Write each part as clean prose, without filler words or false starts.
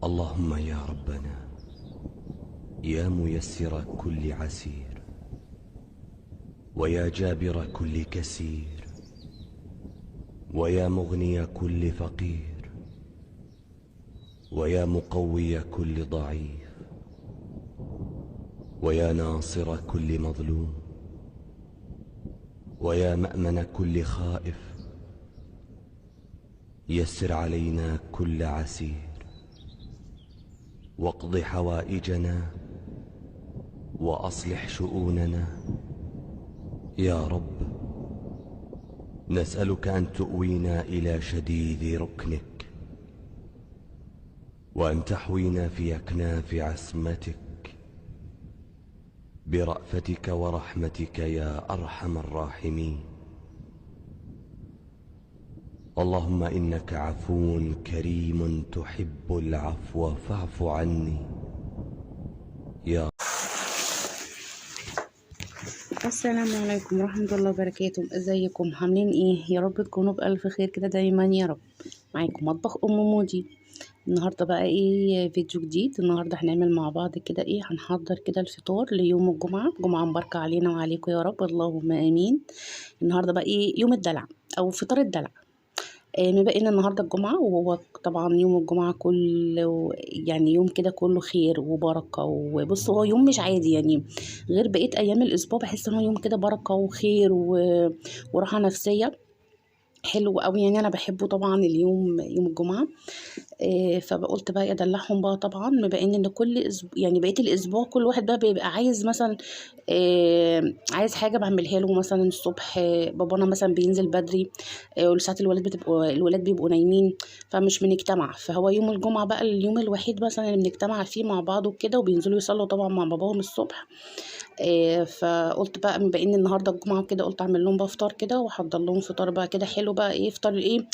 اللهم يا ربنا يا ميسر كل عسير، ويا جابر كل كسير، ويا مغني كل فقير، ويا مقوي كل ضعيف، ويا ناصر كل مظلوم، ويا مأمن كل خائف، يسر علينا كل عسير، واقض حوائجنا وأصلح شؤوننا. يا رب نسألك أن تؤوينا إلى شديد ركنك، وأن تحوينا في أكناف عصمتك برأفتك ورحمتك يا أرحم الراحمين. اللهم إنك عفو كريم تحب العفو فاعف عني. يا السلام عليكم ورحمة الله وبركاته. ازيكم عاملين ايه؟ يا رب تكونوا بألف خير كده دايما يا رب. معاكم مطبخ ام مودي. النهارده بقى ايه؟ فيديو جديد. النهارده هنعمل مع بعض كده ايه، هنحضر كده الفطار ليوم الجمعة. جمعة مباركة علينا وعليكم يا رب، اللهم امين. النهارده بقى ايه؟ يوم الدلع او فطار الدلع. بما ان النهارده الجمعه، وهو طبعا يوم الجمعه كله يعني يوم كده كله خير وبركه. وبص، هو يوم مش عادي يعني، غير بقيه ايام الاسبوع. بحس ان هو يوم كده بركه وخير وراحه نفسيه. حلو قوي يعني، انا بحبه طبعا اليوم يوم الجمعه. فقلت بقى ادلعهم بقى طبعا، بما ان كل يعني بقيه الاسبوع كل واحد بقى بيبقى عايز مثلا عايز حاجه بعملها له. مثلا الصبح بابانا مثلا بينزل بدري، وساعات الولاد بيبقوا نايمين، فمش بنجتمع. فهو يوم الجمعه بقى اليوم الوحيد مثلا اللي بنجتمع فيه مع بعض وكده، وبينزلوا يصلوا طبعا مع باباهم الصبح. فقلت بقى بما ان النهارده الجمعه كده، قلت اعمل لهم بقى فطار كده، واحضر لهم فطار بقى كده حلو بقى. ايه فطار ايه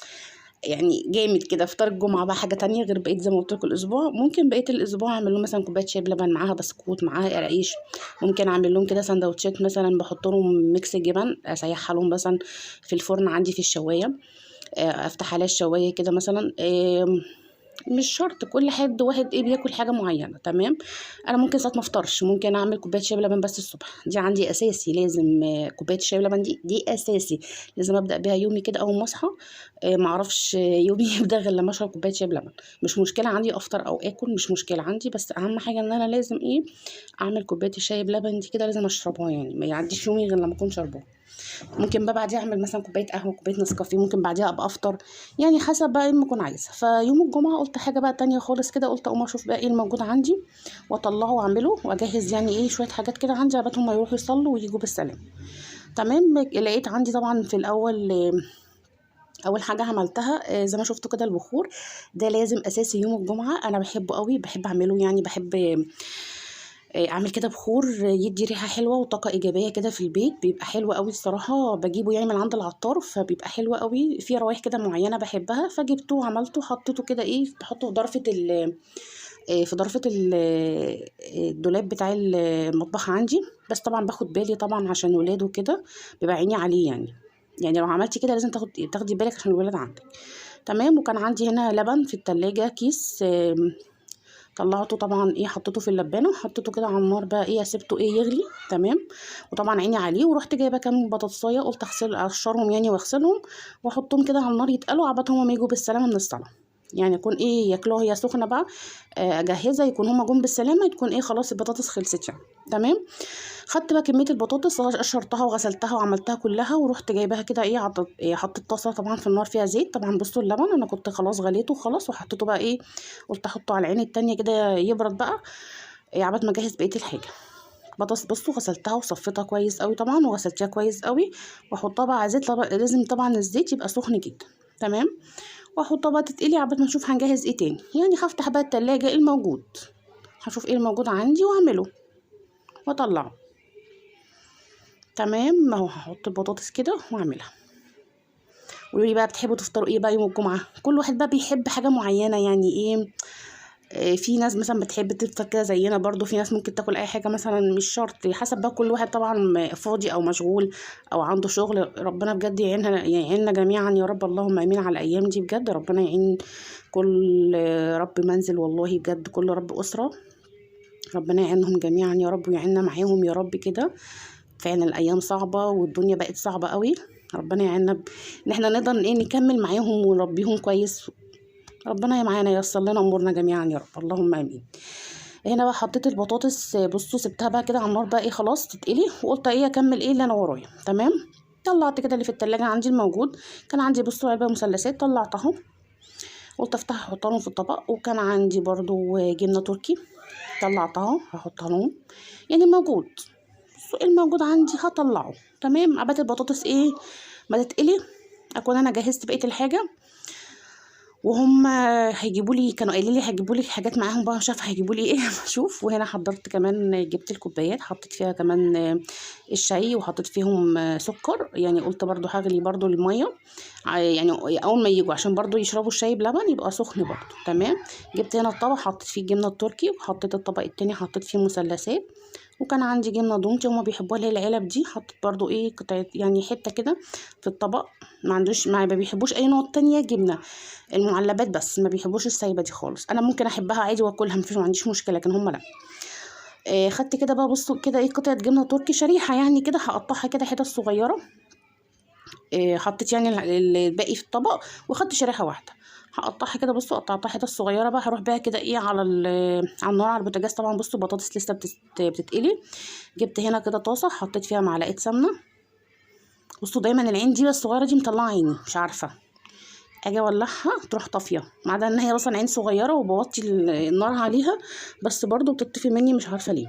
يعني؟ جامد كده. فطار الجمعه بقى حاجه تانية غير بقيه، زي ما قلت لكم الاسبوع. ممكن بقيه الاسبوع اعمل لهم مثلا كوبايه شاي بلبن، معاها بسكوت، معاها قراقيش. ممكن اعمل لهم كده سندوتشات، مثلا بحط لهم ميكس جبن اسيحها لهم مثلا في الفرن عندي في الشوايه. افتح عليها الشوايه كده مثلا. مش شرط كل حد واحد ايه بياكل حاجه معينه، تمام. انا ممكن ساعات ما افطرش، ممكن اعمل كوبايه شاي بلبن بس الصبح. دي عندي اساسي، لازم كوبايه الشاي بلبن دي اساسي. لازم ابدا بيها يومي كده اول ما اصحى. ما اعرفش يومي يبدا غير لما اشرب كوبايه شاي بلبن. مش مشكله عندي افطر او اكل، مش مشكله عندي، بس اهم حاجه ان انا لازم ايه، اعمل كوبايه الشاي بلبن دي كده، لازم اشربها يعني. ما يعديش يومي غير لما اكون شربها. ممكن بقى بعديها اعمل مثلا كوبايه قهوه، كوبايه نسكافيه، ممكن بعديها ابقى افطر، يعني حسب بقى ما اكون عايزه. فيوم الجمعه قلت حاجه بقى تانية خالص كده، قلت اقوم اشوف بقى ايه الموجود عندي واطلعه واعمله واجهز يعني ايه شويه حاجات كده عندي، عبال هما يروحوا يصلوا ويجوا بالسلام. تمام. لقيت عندي طبعا في الاول اول حاجه عملتها زي ما شفتوا كده البخور. ده لازم اساسي يوم الجمعه، انا بحبه قوي، بحب اعمله يعني. بحب اعمل كده بخور يدي ريحه حلوه وطاقه ايجابيه كده في البيت. بيبقى حلو قوي الصراحه. بجيبه يعني من عند العطار، فبيبقى حلو قوي، في روايح كده معينه بحبها. فجبته وعملته، حطيته كده ايه، بحطه في ضرفه في ضرفه الدولاب بتاع المطبخ عندي. بس طبعا باخد بالي طبعا عشان ولاده كده، بيبقى عيني عليه يعني. يعني لو عملتي كده لازم تاخدي بالك عشان الولاد عندك. تمام. وكان عندي هنا لبن في التلاجة كيس. طلعته طبعا ايه، حطيته في اللبانه، حطيته كده على النار بقى ايه، سبته ايه يغلي. تمام. وطبعا عيني عليه، ورحت جايبه كام بطاطسايه، قلت اقشرهم يعني واغسلهم واحطهم كده على النار يتقلوا، عبال هما ما يجوا بالسلامه من الصلاه. يعني يكون ايه ياكلوها هي سخنه بقى. اجهزها يكون هما جم بالسلامه، تكون ايه خلاص البطاطس خلصت يعني. تمام. خدت بقى كميه البطاطس، قشرتها وغسلتها وعملتها كلها، ورحت جايباها كده ايه، حطيت طاسه طبعا في النار فيها زيت. طبعا بصوا اللبن انا كنت خلاص غليته خلاص وحطيته بقى ايه، قلت احطه على العين التانية كده يبرد بقى. عبال ما اجهز بقيه الحاجه. بطاطس بصوا غسلتها وصفيتها كويس قوي طبعا، وغسلتها كويس قوي. واحطها بقى على زيت. لازم طبعا الزيت يبقى سخن جدا. تمام. واحطها بقى تتقلي، عبال ما نشوف هنجهز ايه تاني يعني. هفتح بقى التلاجة ايه الموجود، هشوف ايه الموجود عندي واعمله واطلعه. تمام اهو. هحط البطاطس كده واعملها. قولوا لي بقى بتحبوا تفطروا ايه بقى يوم الجمعه؟ كل واحد بقى بيحب حاجه معينه يعني ايه. في ناس مثلا بتحب تفطر كده زينا برضو، في ناس ممكن تاكل اي حاجه مثلا، مش شرط، حسب بقى كل واحد طبعا فاضي او مشغول او عنده شغل. ربنا بجد يعيننا جميعا يا رب، اللهم امين على الايام دي بجد. ربنا يعين كل رب منزل والله بجد، كل رب اسره، ربنا يعينهم جميعا يا رب ويعيننا معاهم يا رب كده. فعلا الايام صعبه والدنيا بقت صعبه قوي، ربنا يعيننا ان احنا نقدر ايه نكمل معاهم ونربيهم كويس. ربنا معانا ييسر لنا امورنا جميعا يا رب، اللهم امين. هنا بقى حطيت البطاطس، بصوا سبتها بقى كده على النار بقى ايه خلاص تتقلي، وقلت ايه اكمل ايه اللي انا ورايا. تمام، طلعت كده اللي في التلاجة عندي الموجود. كان عندي بصوا علبة مثلثات طلعتها، قلت افتح احطها في الطبق. وكان عندي برضو جبنة تركي طلعتها هحطها لهم، يعني موجود، بصوا الموجود عندي هطلعه. تمام، عبات البطاطس ايه ما تتقلي اكون انا جهزت بقية الحاجة. وهم هيجيبوا لي، كانوا قايلين لي هيجيبوا لي حاجات معاهم بقى، مش عارفه هيجيبوا لي ايه شوف. وهنا حضرت كمان، جبت الكوبايات حطيت فيها كمان الشاي وحطيت فيهم سكر، يعني قلت برضو هغلي برضو الميه يعني اول ما يجوا عشان برضو يشربوا الشاي بلبن يبقى سخن برضو. تمام، جبت هنا الطبق حطيت فيه الجبنه التركي، وحطيت الطبق التاني حطيت فيه مثلثات. وكان عندي جبنه دومتي هما بيحبوها اللي هي العلب دي، حطيت برضو ايه قطعه يعني حته كده في الطبق. ما بيحبوش اي نوع تانية جبنه، المعلبات بس، ما بيحبوش السايبه دي خالص. انا ممكن احبها عادي واكلها مفيش، ما عنديش مشكله، لكن هم لا. خدت كده بقى بصوا كده ايه قطعه جبنه تركي شريحه يعني كده، هقطعها كده حتت صغيره. حطيت يعني الباقي في الطبق وخدت شريحه واحده هقطعها كده. بصوا قطعتها حتت صغيره بقى، هروح بيها كده ايه على النار على البوتاجاز. طبعا بصوا البطاطس لسه بتتقلي. جبت هنا كده طاسه حطيت فيها معلقه سمنه. بصوا دايما العين دي الصغيره دي مطلعه عيني، مش عارفه اجي اولعها تروح طافيه، مع ان هي اصلا عين صغيره وبوطي النار عليها، بس برضو بتطفي مني مش عارفه ليه.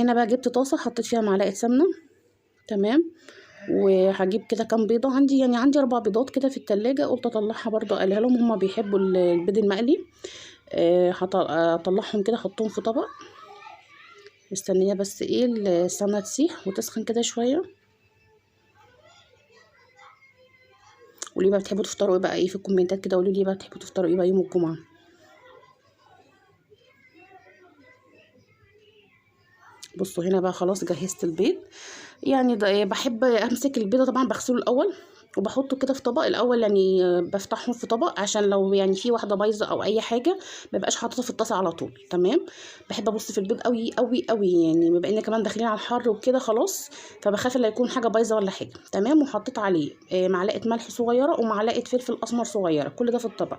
هنا بقى جبت طاسه حطيت فيها معلقه سمنه. تمام، وهجيب كده كام بيضه عندي، يعني عندي 4 بيضات كده في التلاجة، قلت اطلعها برضو اقليها لهم، هما بيحبوا البيض المقلي. هطلعهم كده احطهم في طبق، مستنيه بس ايه السمنه تسيح وتسخن كده شويه. قولي بقى بتحبوا تفطروا ايه بقى ايه في الكومنتات كده، قولوا لي بقى بتحبوا تفطروا ايه بقى يوم الجمعه. بصوا هنا بقى خلاص جهزت البيض، يعني ده بحب امسك البيضه طبعا بغسله الاول وبحطه كده في طبق الاول، يعني بفتحهم في طبق عشان لو يعني في واحده بايظه او اي حاجه ما بقاش حاططها في الطاسه على طول. تمام، بحب ابص في البيض قوي قوي قوي، يعني بما ان كمان داخلين على الحر وكده خلاص، فبخاف لا يكون حاجه بايظه ولا حاجه. تمام، وحطيت عليه معلقه ملح صغيره ومعلقه فلفل اسمر صغيره، كل ده في الطبق.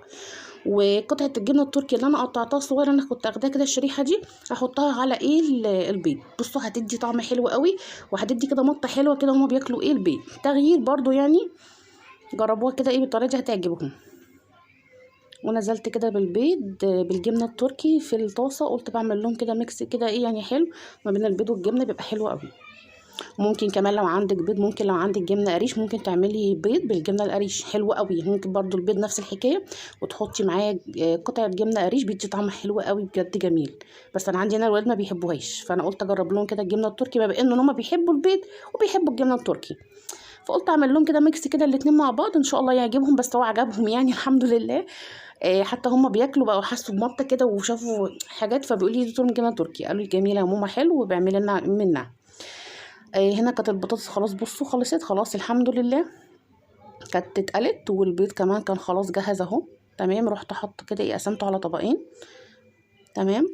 وقطعه الجبنه التركي اللي انا قطعتها صغيره، انا كنت اخداها كده الشريحه دي، احطها على ايه البيض. بصوا هتدي طعم حلو قوي وهتدي كده مطه حلوه كده، هما بياكلوا ايه البيض تغيير برضو يعني، جربوها كده ايه بالطريقه دي هتعجبهم. ونزلت كده بالبيض بالجبنه التركي في الطاسه، قلت بعمل لهم كده ميكس كده ايه يعني حلو ما بين البيض والجبنه، بيبقى حلو قوي. ممكن كمان لو عندك بيض، ممكن لو عندك جبنه قريش ممكن تعملي بيض بالجبنه القريش حلو قوي. ممكن برضو البيض نفس الحكايه وتحطي معاه قطعه جبنه قريش، بيدي طعم حلو قوي بجد جميل. بس انا عندي هنا الولاد ما بيحبوهاش، فانا قلت اجرب لهم كده الجبنه التركي، بما ان هم بيحبوا البيض وبيحبوا الجبنه التركي، فقلت اعمل لهم كده ميكس كده الاتنين مع بعض ان شاء الله يعجبهم. بس هو عجبهم يعني الحمد لله. حتى هم بياكلوا بقوا حسوا بمطه كده وشافوا حاجات، فبيقولوا لي دكتور جبنه تركي، قالوا لي جميله يا ماما حلو وبيعملي لنا منها. هنا كانت البطاطس خلاص بصوا خلصت خلاص الحمد لله، كانت اتقلت والبيض كمان كان خلاص جاهز اهو. تمام، رحت حط كده ايه قسمته على طبقين. تمام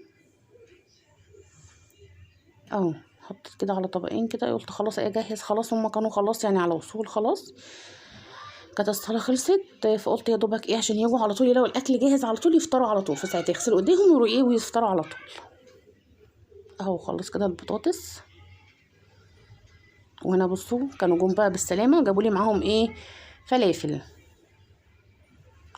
اهو حطيت كده على طبقين كده، قلت خلاص ايه جاهز خلاص، هما كانوا خلاص يعني على وصول خلاص، كانت الصلاة خلصت. فقلت يا دوبك ايه عشان يجوا على طول يلاقوا الاكل جاهز على طول يفطروا على طول، في ساعتها يغسلوا ايديهم ايه ويفطروا على طول. اهو خلص كده البطاطس. وهنا بصوا كانوا جم بقى بالسلامه وجابوا لي معاهم ايه فلافل.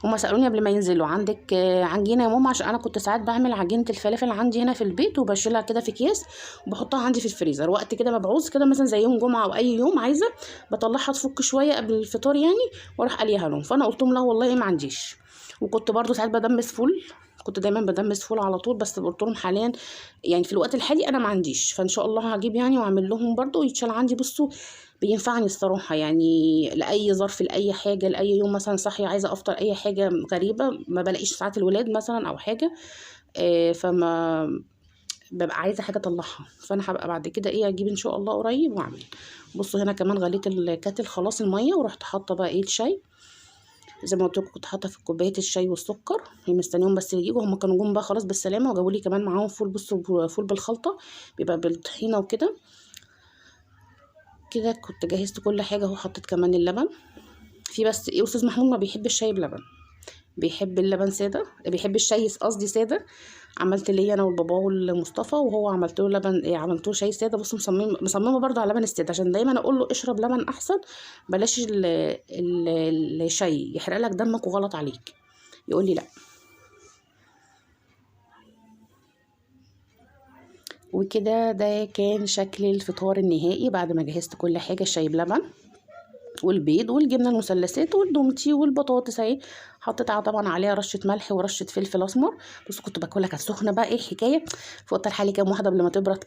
هما سالوني قبل ما ينزلوا عندك عجينه يا ماما، عشان انا كنت ساعات بعمل عجينه الفلافل عندي هنا في البيت وبشيلها كده في اكياس وبحطها عندي في الفريزر، وقت كده ما بعوز كده مثلا زي يوم جمعه او اي يوم عايزه بطلعها تفك شويه قبل الفطار يعني واروح قليها لهم. فانا قلت لهم لا والله ما عنديش. وكنت برضو ساعات بدمس فول، كنت دايما بدمس فول على طول، بس قلت لهم حاليا يعني في الوقت الحالي انا ما عنديش، فان شاء الله هجيب يعني واعمل لهم برضو يتشال عندي. بصوا بينفعني الصراحه يعني، لاي ظرف، لاي حاجه، لاي يوم مثلا صاحيه عايزه افطر اي حاجه غريبه ما بلاقيش ساعات الولاد مثلا او حاجه، فما ببقى عايزه حاجه اطلعها. فانا هبقى بعد كده ايه اجيب ان شاء الله قريب واعمل. بصوا هنا كمان غليت الكاتل خلاص الميه، ورحت حاطه بقى ايه الشاي. زي ما قلت لكم كنت حاطه في كوبايه الشاي والسكر، هي مستنيهم بس يجوا، هم كانوا جم بقى خلاص بالسلامه، وجابوا لي كمان معاهم فول. بصوا فول بالخلطه بيبقى بالطحينه وكده. كده كنت جهزت كل حاجه اهو. حطيت كمان اللبن. في بس ايه، استاذ محمود ما بيحب الشاي بلبن، بيحب اللبن ساده، بيحب الشاي قصدي ساده. عملت لي انا والبابا والمصطفى، وهو عملت له لبن ايه، عملت له شاي ساده. بص مصممه برضه على لبن الساده، عشان دايما اقول له اشرب لبن احسن، بلاش الشاي يحرق لك دمك وغلط عليك، يقول لي لا. وكده ده كان شكل الفطار النهائي بعد ما جهزت كل حاجه. الشاي بلبن والبيض والجبنه المثلثات والدومتي والبطاطس اهي، حطيت طبعا عليها رشه ملح ورشه فلفل اسمر. بص كنت باكلها كانت سخنه بقى، ايه الحكايه، فقلت الحالي كام واحده قبل ما تبرد.